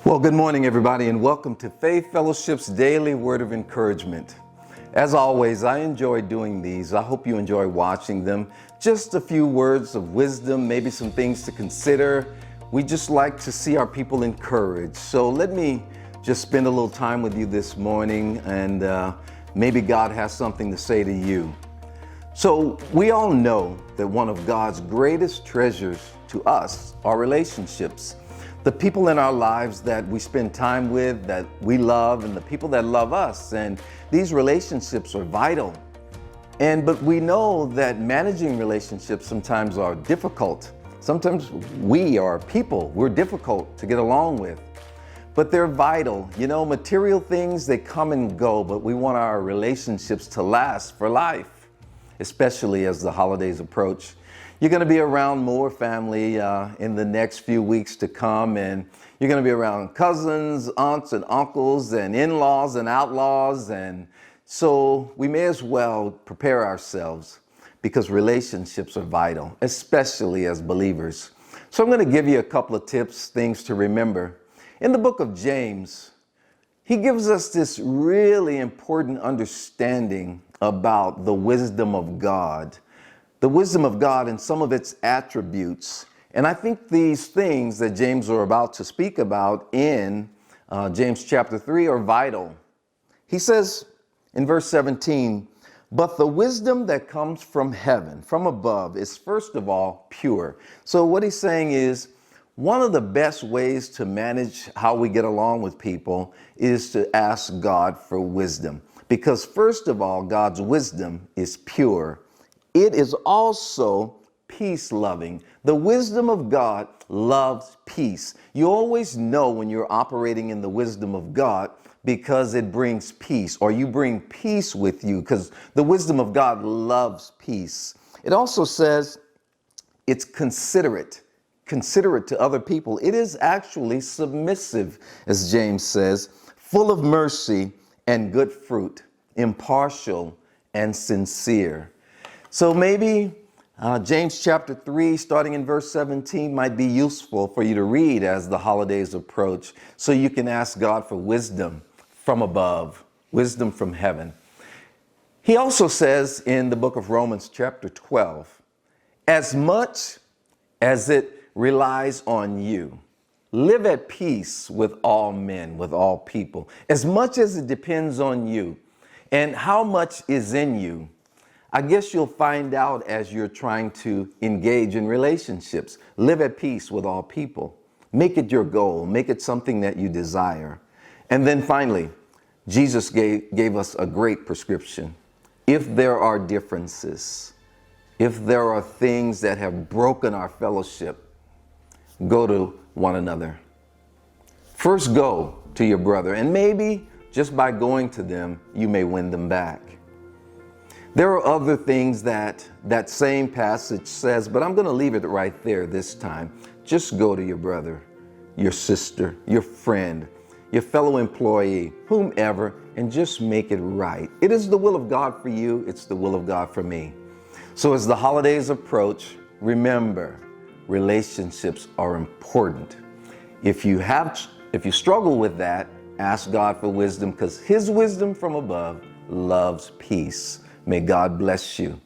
Well, good morning, everybody, and welcome to Faith Fellowship's Daily Word of Encouragement. As always, I enjoy doing these. I hope you enjoy watching them. Just a few words of wisdom, maybe some things to consider. We just like to see our people encouraged. So let me just spend a little time with you this morning, and maybe God has something to say to you. So we all know that one of God's greatest treasures to us are relationships. The people in our lives that we spend time with, that we love, and the people that love us. And these relationships are vital. But we know that managing relationships sometimes are difficult. Sometimes we're difficult to get along with. But they're vital. You know, material things, they come and go, but we want our relationships to last for life, especially as the holidays approach. You're going to be around more family in the next few weeks to come, and you're going to be around cousins, aunts and uncles, and in-laws and outlaws. And so we may as well prepare ourselves because relationships are vital, especially as believers. So I'm going to give you a couple of tips, things to remember. In the book of James, he gives us this really important understanding about the wisdom of God. The wisdom of God and some of its attributes. And I think these things that James are about to speak about in James chapter 3 are vital. He says in verse 17, "But the wisdom that comes from heaven, from above, is first of all pure." So what he's saying is, one of the best ways to manage how we get along with people is to ask God for wisdom. Because first of all, God's wisdom is pure. It is also peace-loving. The wisdom of God loves peace. You always know when you're operating in the wisdom of God because it brings peace, or you bring peace with you because the wisdom of God loves peace. It also says it's considerate to other people. It is actually submissive, as James says, full of mercy and good fruit, impartial and sincere. So maybe James chapter 3, starting in verse 17, might be useful for you to read as the holidays approach, so you can ask God for wisdom from above, wisdom from heaven. He also says in the book of Romans chapter 12, as much as it relies on you, live at peace with all men, with all people, as much as it depends on you. And how much is in you? I guess you'll find out as you're trying to engage in relationships. Live at peace with all people. Make it your goal. Make it something that you desire. And then finally, Jesus gave us a great prescription. If there are differences, if there are things that have broken our fellowship, go to one another. First, go to your brother, and maybe just by going to them, you may win them back. There are other things that same passage says, but I'm going to leave it right there this time. Just go to your brother, your sister, your friend, your fellow employee, whomever, and just make it right. It is the will of God for you. It's the will of God for me. So as the holidays approach, remember, relationships are important. If you struggle with that, ask God for wisdom, because His wisdom from above loves peace. May God bless you.